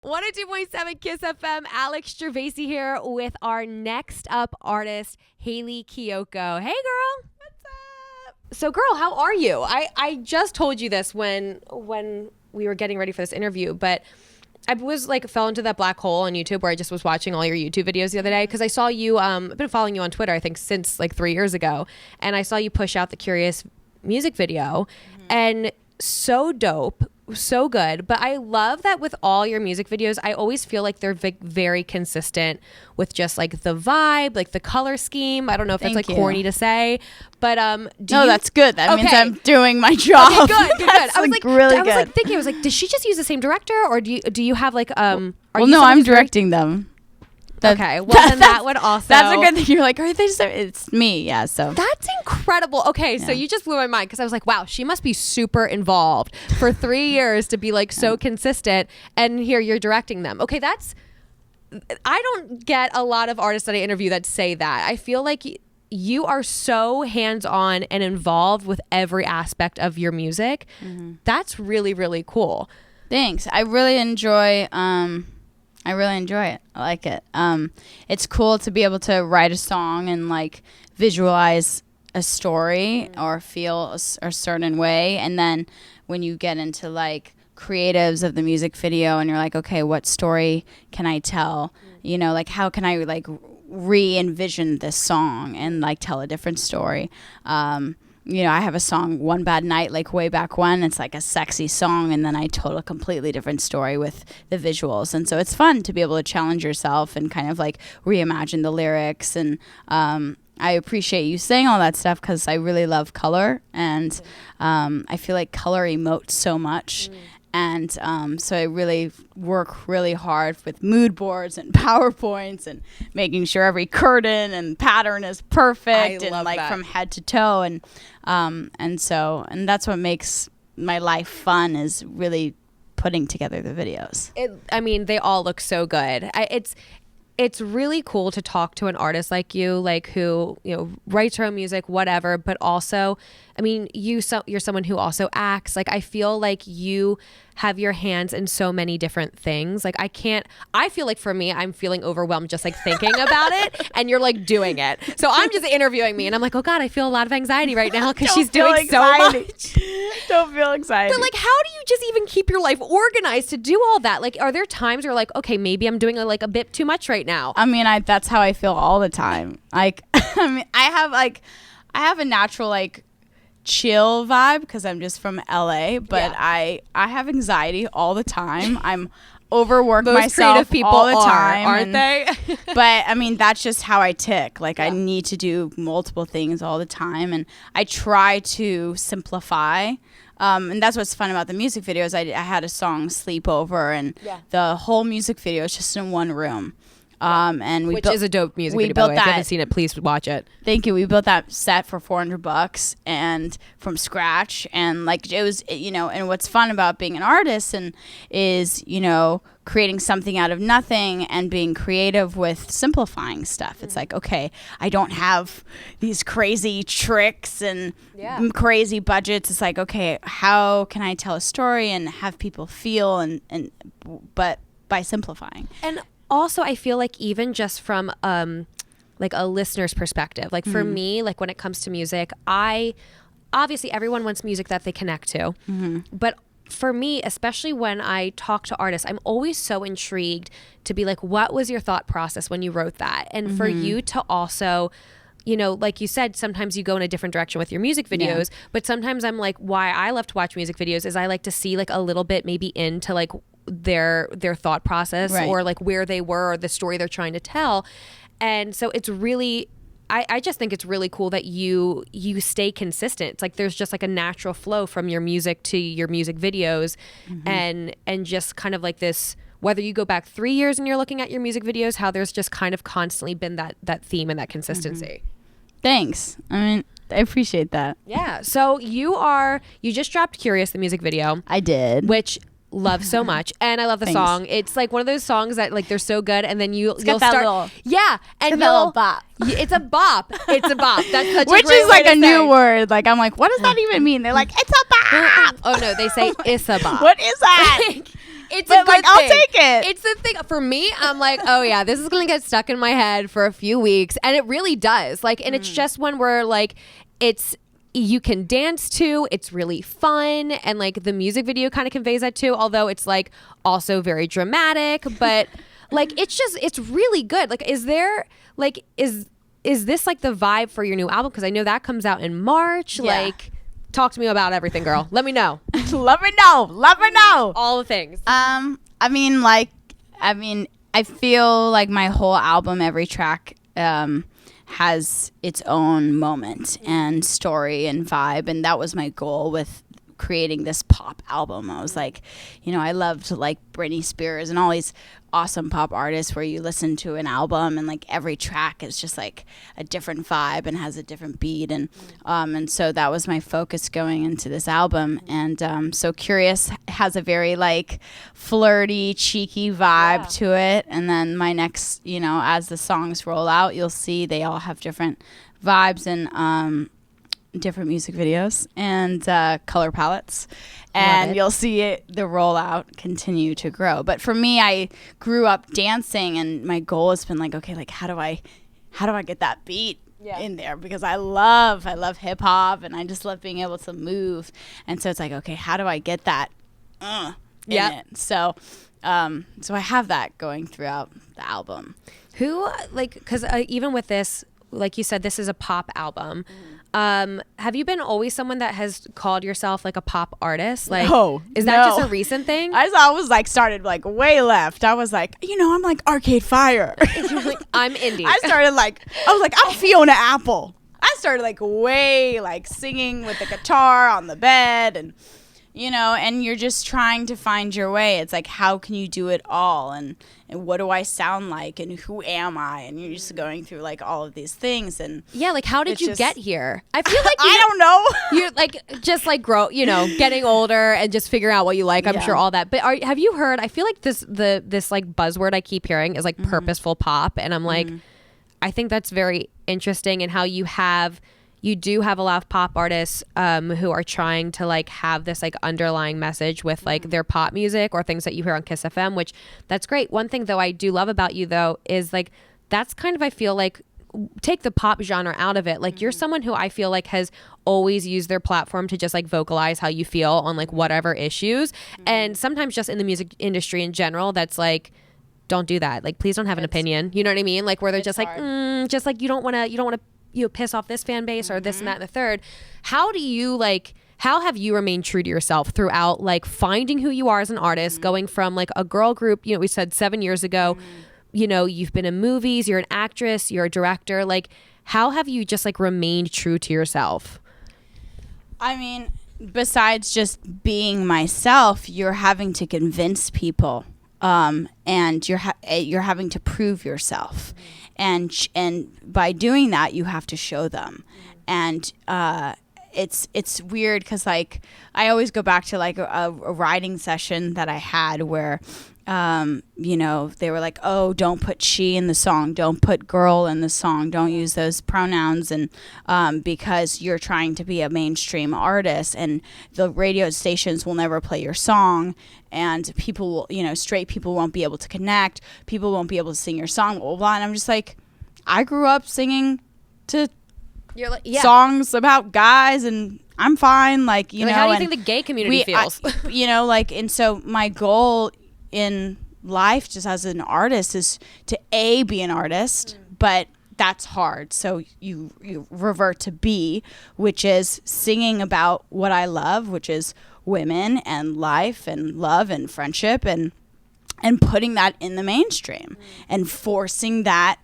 102.7 KIIS FM, Alex Gervaisi here with our next up artist, Hayley Kiyoko. Hey, girl. What's up? So, girl, how are you? I just told you this when we were getting ready for this interview, but I was fell into that black hole on YouTube where I just was watching all your YouTube videos the other day because I saw you, I've been following you on Twitter, I think, since 3 years ago, and I saw you push out the KIIS music video, and so dope. So good. But I love that with all your music videos, I always feel like they're very consistent with just the vibe, the color scheme. I don't know if that's corny to say, but that's good. That means I'm doing my job. Okay, good. That's I was really good. I was like, does she just use the same director, or do you have Well, no, I'm directing them. Okay, well then that would also... That's a good thing. You're like, are they just... It's me, yeah, so... That's incredible. Okay, so you just blew my mind because I was like, wow, she must be super involved for 3 years to be so consistent, and here you're directing them. Okay, that's... I don't get a lot of artists that I interview that say that. I feel like you are so hands-on and involved with every aspect of your music. Mm-hmm. That's really, really cool. Thanks. I really enjoy it. I like it. It's cool to be able to write a song and visualize a story or feel a certain way. And then when you get into creatives of the music video and you're like, okay, what story can I tell? You know, how can I re-envision this song and tell a different story? You know, I have a song, One Bad Night, way back when. It's a sexy song, and then I told a completely different story with the visuals. And so it's fun to be able to challenge yourself and kind of reimagine the lyrics. And I appreciate you saying all that stuff because I really love color. And I feel like color emotes so much. And so I really work really hard with mood boards and PowerPoints and making sure every curtain and pattern is perfect and from head to toe. And that's what makes my life fun, is really putting together the videos. They all look so good. It's really cool to talk to an artist like you, who, writes her own music, whatever, but also, you're someone who also acts. I feel like you have your hands in so many different things. I feel like for me, I'm feeling overwhelmed just thinking about it, and you're doing it. So I'm just interviewing me, and I'm like, oh God, I feel a lot of anxiety right now because she's doing so much. Don't feel excited. But how do you just even keep your life organized to do all that? Are there times where okay, maybe I'm doing a bit too much right now? That's how I feel all the time. I have a natural chill vibe because I'm just from LA, but yeah. I have anxiety all the time. I'm overwork myself people all the time, aren't they? But that's just how I tick. I need to do multiple things all the time, and I try to simplify. And that's what's fun about the music videos. I had a song, Sleepover, and the whole music video is just in one room. And which is a dope music video, by the way. If you haven't seen it, please watch it. Thank you. We built that set for $400 and from scratch, and it was, and what's fun about being an artist is creating something out of nothing and being creative with simplifying stuff. It's okay, I don't have these crazy tricks and crazy budgets. It's okay, how can I tell a story and have people feel but by simplifying. And also, I feel even just from a listener's perspective, for me, when it comes to music, obviously everyone wants music that they connect to, but for me, especially when I talk to artists, I'm always so intrigued to be what was your thought process when you wrote that? And for you to also, like you said, sometimes you go in a different direction with your music videos, but sometimes I'm why I love to watch music videos is I like to see a little bit maybe into their thought process, right, or where they were or the story they're trying to tell. And so it's really, I just think it's really cool that you stay consistent. It's there's just a natural flow from your music to your music videos, and just kind of this, whether you go back 3 years and you're looking at your music videos, how there's just kind of constantly been that theme and that consistency. Thanks. I appreciate that. Yeah. So you just dropped Curious, the music video. I did. Which love so much, and I love the song. It's one of those songs that they're so good, and then you'll start and you'll little bop. It's a bop. It's a bop. That's such which a great is way to a say. New word. I'm what does that even mean? They're it's a bop. Oh no, they say it's a bop. What is that? It's but a good I'll thing. take it. It's the thing for me. I'm like, oh yeah, this is gonna get stuck in my head for a few weeks, and it really does. Like, and it's just when we're like, you can dance to. It's really fun, and like the music video kind of conveys that too. Although it's like also very dramatic, but like it's really good. Like, is this like the vibe for your new album? Because I know that comes out in March. Yeah. Like, talk to me about everything, girl. Let me know. Let me know. All the things. I feel like my whole album, every track has its own moment and story and vibe, and that was my goal with creating this pop album. I was like, I loved like Britney Spears and all these awesome pop artists where you listen to an album and like every track is just like a different vibe and has a different beat, and so that was my focus going into this album. And so KIIS has a very like flirty, cheeky vibe to it, and then my next, as the songs roll out, you'll see they all have different vibes and different music videos and color palettes, and you'll see the rollout continue to grow. But for me, I grew up dancing, and my goal has been like, okay, like how do I get that beat in there, because I love hip hop and I just love being able to move, and so it's like, okay, how do I get that in it? So I have that going throughout the album. Who, like, because even with this, like you said, this is a pop album. Have you been always someone that has called yourself like a pop artist? Like, is that just a recent thing? I was like started like way left. I was like, I'm like Arcade Fire. I'm indie. I was like, I'm Fiona Apple. I started like way like singing with the guitar on the bed, and and you're just trying to find your way. It's like, how can you do it all? And what do I sound like? And who am I? And you're just going through like all of these things. And yeah, like how did you get here? I feel like I don't know. You're like just like getting older and just figuring out what you like. I'm sure all that. But have you heard? I feel like this like buzzword I keep hearing is like purposeful pop, and I'm like, I think that's very interesting, and how you do have a lot of pop artists who are trying to like have this like underlying message with like their pop music or things that you hear on KIIS FM, which that's great. One thing though I do love about you though is like that's kind of, I feel like, take the pop genre out of it. Like you're someone who I feel like has always used their platform to just like vocalize how you feel on like whatever issues. And sometimes just in the music industry in general, that's like, don't do that. Like, please don't have an opinion. You know what I mean? Like where they're just like, just like you don't want to piss off this fan base or this and that and the third. How have you remained true to yourself throughout like finding who you are as an artist, going from like a girl group, we said 7 years ago, you've been in movies, you're an actress, you're a director. Like, how have you just like remained true to yourself? I mean, besides just being myself, you're having to convince people, and you're having to prove yourself. And by doing that, you have to show them. And it's weird because like I always go back to like a writing session that I had where they were like, oh, don't put she in the song, don't put girl in the song, don't use those pronouns, and because you're trying to be a mainstream artist and the radio stations will never play your song, and people will, straight people won't be able to connect, people won't be able to sing your song, blah, blah, blah. And I'm just like, I grew up singing to songs about guys, and I'm fine. Like, how do you think the gay community feels? And so my goal in life just as an artist is to be an artist, but that's hard. So you revert to B, which is singing about what I love, which is women and life and love and friendship, and putting that in the mainstream and forcing that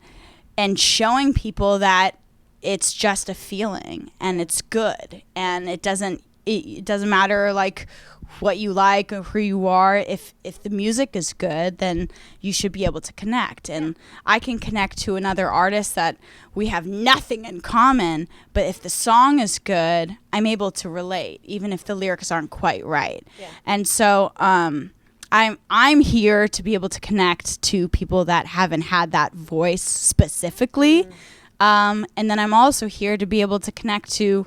and showing people that it's just a feeling and it's good, and it doesn't matter like what you like or who you are. If the music is good, then you should be able to connect. And I can connect to another artist that we have nothing in common, but if the song is good, I'm able to relate, even if the lyrics aren't quite right. Yeah. And so I'm here to be able to connect to people that haven't had that voice specifically. And then I'm also here to be able to connect to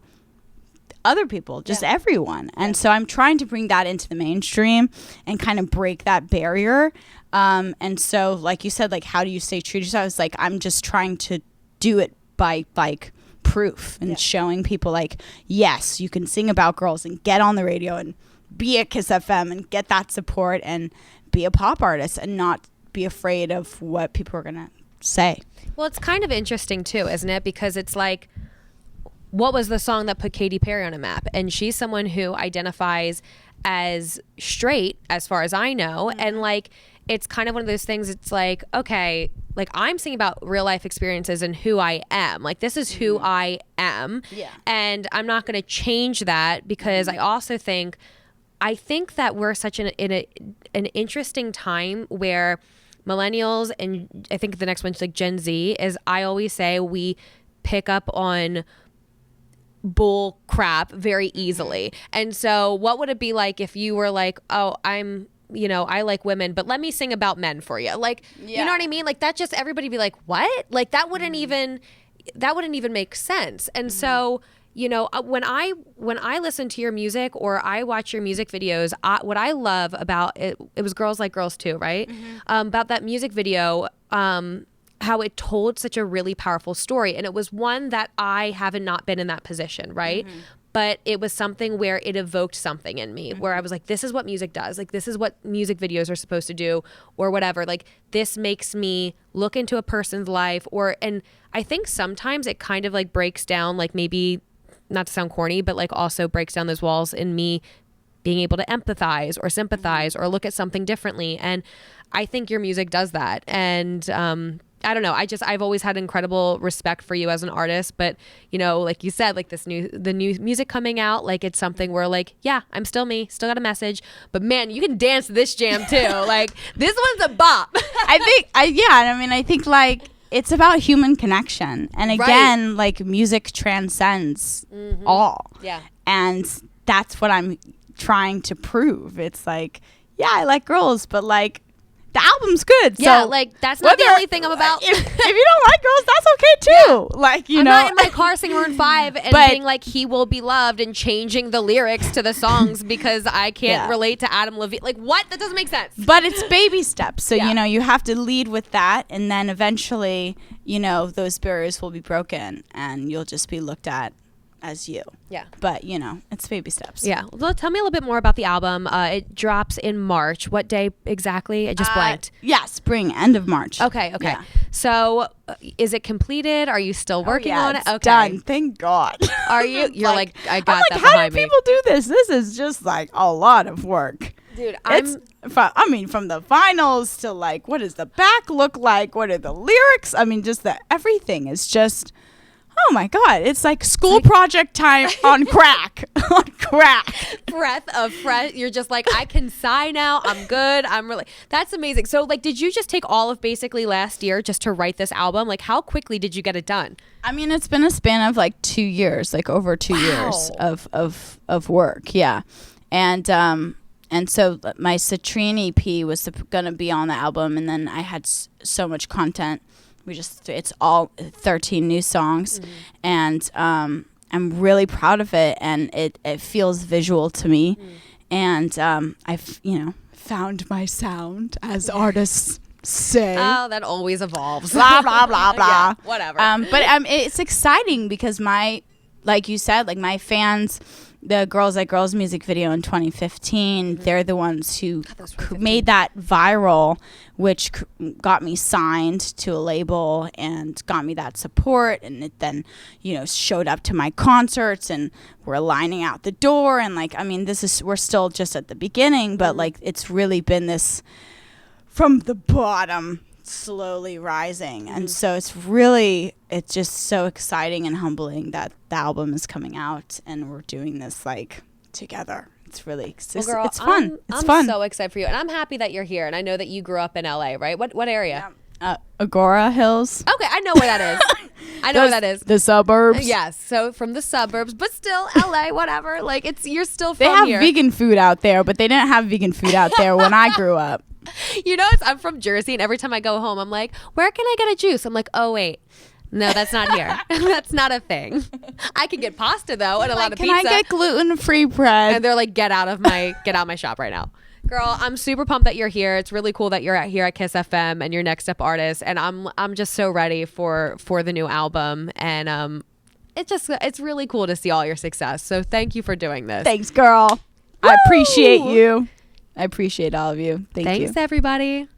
other people, just everyone. And so I'm trying to bring that into the mainstream and kind of break that barrier. And so, like you said, like, how do you stay true to yourself? I was like, I'm just trying to do it by like proof and showing people like, yes, you can sing about girls and get on the radio and be at KIIS FM and get that support and be a pop artist and not be afraid of what people are going to say. Well, it's kind of interesting too, isn't it? Because it's like, what was the song that put Katy Perry on a map? And she's someone who identifies as straight, as far as I know. And like, it's kind of one of those things. It's like, okay, like I'm singing about real life experiences and who I am. Like, this is who I am. Yeah. And I'm not going to change that, because I also think that we're such in an interesting time where millennials, and I think the next one's like Gen Z, is, I always say, we pick up on bull crap very easily. And so what would it be like if you were like, oh, I like women, but let me sing about men for you? Like, you know what I mean? Like, that just, everybody be like, what? Like, that wouldn't even make sense. And so, when I listen to your music or I watch your music videos, what I love about it was Girls Like Girls Too, right? About that music video, how it told such a really powerful story. And it was one that I haven't not been in that position, right? But it was something where it evoked something in me, where I was like, this is what music does. Like, this is what music videos are supposed to do, or whatever. Like, this makes me look into a person's life, and I think sometimes it kind of like breaks down, like, maybe, not to sound corny, but like also breaks down those walls in me being able to empathize or sympathize or look at something differently. And I think your music does that. And I don't know. I've always had incredible respect for you as an artist, but like you said, like the new music coming out, like it's something where like, yeah, I'm still me, still got a message, but man, you can dance to this jam too. Like, this one's a bop. I think like it's about human connection. And again, like, music transcends all. Yeah. And that's what I'm trying to prove. It's like, yeah, I like girls, but like, the album's good. Yeah, so like, that's not the only thing I'm about. If you don't like girls, that's okay too. Yeah. Like, I'm not in my car singing Maroon 5 and being like, he will be loved, and changing the lyrics to the songs because I can't relate to Adam Levine. Like, what? That doesn't make sense. But it's baby steps. So, you have to lead with that, and then eventually, those barriers will be broken and you'll just be looked at as you. Yeah. But, it's baby steps. Yeah. Well, tell me a little bit more about the album. It drops in March. What day exactly? I just blanked. Yeah, spring, end of March. Okay. Yeah. So, is it completed? Are you still working on it? Okay. Done. Thank God. Are you? You're like, I got that behind me. How do people do this? This is just like a lot of work. Dude, from the finals to like, what does the back look like? What are the lyrics? I mean, just everything is just, oh my God, it's like school project time on crack. On crack. Breath of fresh. You're just like, I can sigh now. I'm good. That's amazing. So like, did you just take all of basically last year just to write this album? Like, how quickly did you get it done? I mean, it's been a span of like 2 years, like over 2 years of work. Yeah. And so my Citrine EP was going to be on the album, and then I had so much content. It's all 13 new songs, and I'm really proud of it, and it feels visual to me. And I've found my sound, as artists say. Oh, that always evolves. Blah blah blah blah. Yeah, whatever. But it's exciting because like you said, like my fans, the Girls Like Girls music video in 2015, they're the ones who made that viral, which got me signed to a label and got me that support. And it then, showed up to my concerts, and we're lining out the door. And like, I mean, we're still just at the beginning, but like, it's really been this from the bottom, slowly rising. And so it's just so exciting and humbling that the album is coming out and we're doing this like together. It's really it's fun. It's fun. I'm so excited for you, and I'm happy that you're here. And I know that you grew up in LA, right? What area? Agora Hills. Okay, I know where that is. I know where that is. The suburbs. Yes, so from the suburbs, but still LA, whatever. Like, you're still from here. They here. have vegan food out there, but they didn't have vegan food out there when I grew up. I'm from Jersey, and every time I go home, I'm like, where can I get a juice? I'm like, oh wait, No, that's not here. That's not a thing. I can get pasta though and a lot of pizza. Can I get gluten-free bread? And they're like, get out my shop right now. Girl, I'm super pumped that you're here. It's really cool that you're here at KIIS FM and you're Next Step Artist. And I'm just so ready for the new album. And it's really cool to see all your success. So thank you for doing this. Thanks, girl. Woo! I appreciate you. I appreciate all of you. Thanks, everybody.